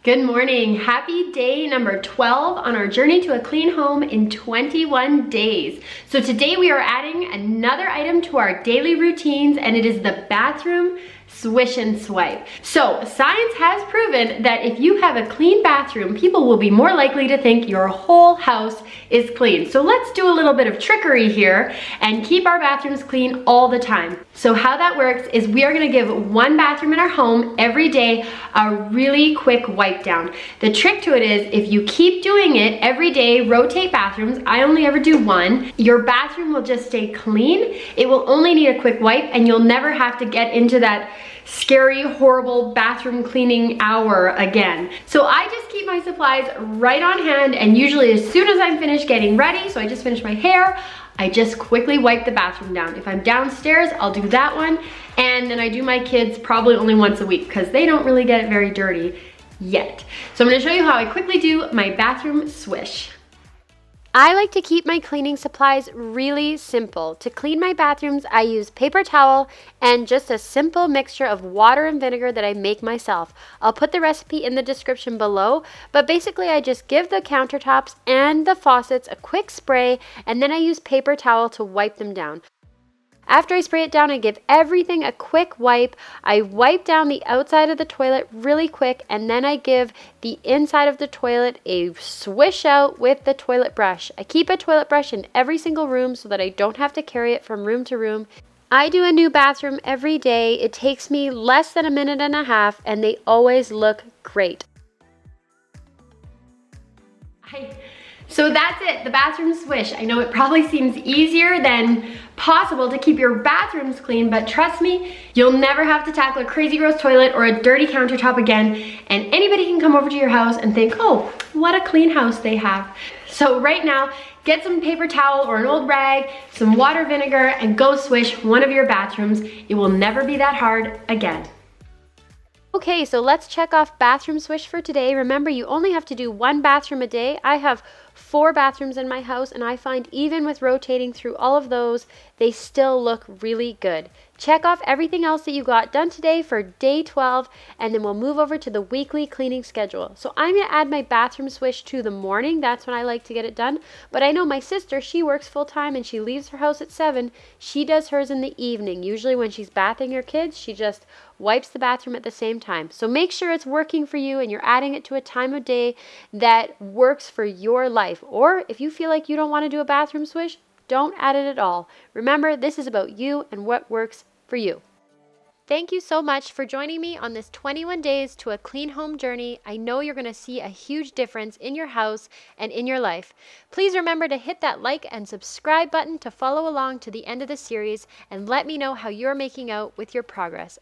Good morning. Happy day number 12 on our journey to a clean home in 21 days. So today we are adding another item to our daily routines, and it is the bathroom swish and swipe. So science has proven that if you have a clean bathroom, people will be more likely to think your whole house is clean. So let's do a little bit of trickery here and keep our bathrooms clean all the time. So how that works is we are gonna give one bathroom in our home every day a really quick wipe down. The trick to it is if you keep doing it every day, rotate bathrooms, I only ever do one, your bathroom will just stay clean. It will only need a quick wipe and you'll never have to get into that scary, horrible bathroom cleaning hour again. So I just keep my supplies right on hand, and usually as soon as I'm finished getting ready, so I just finished my hair, I just quickly wipe the bathroom down. If I'm downstairs, I'll do that one, and then I do my kids probably only once a week because they don't really get it very dirty yet. So I'm gonna show you how I quickly do my bathroom swish. I like to keep my cleaning supplies really simple. To clean my bathrooms, I use paper towel and just a simple mixture of water and vinegar that I make myself. I'll put the recipe in the description below, but basically I just give the countertops and the faucets a quick spray, and then I use paper towel to wipe them down. After I spray it down, I give everything a quick wipe. I wipe down the outside of the toilet really quick, and then I give the inside of the toilet a swish out with the toilet brush. I keep a toilet brush in every single room so that I don't have to carry it from room to room. I do a new bathroom every day. It takes me less than a minute and a half, and they always look great. So that's it, the bathroom swish. I know it probably seems easier than possible to keep your bathrooms clean, but trust me, you'll never have to tackle a crazy gross toilet or a dirty countertop again, and anybody can come over to your house and think, oh, what a clean house they have. So right now, get some paper towel or an old rag, some water, vinegar, and go swish one of your bathrooms. It will never be that hard again. Okay, so let's check off bathroom swish for today. Remember, you only have to do one bathroom a day. I have 4 bathrooms in my house, and I find even with rotating through all of those, they still look really good. Check off everything else that you got done today for day 12, and then we'll move over to the weekly cleaning schedule. So I'm going to add my bathroom swish to the morning. That's when I like to get it done. But I know my sister, she works full time and she leaves her house at 7. She does hers in the evening. Usually when she's bathing her kids, she just wipes the bathroom at the same time. So make sure it's working for you and you're adding it to a time of day that works for your life. Or if you feel like you don't want to do a bathroom swish, don't add it at all. Remember, this is about you and what works for you. Thank you so much for joining me on this 21 days to a clean home journey. I know you're going to see a huge difference in your house and in your life. Please remember to hit that like and subscribe button to follow along to the end of the series and let me know how you're making out with your progress.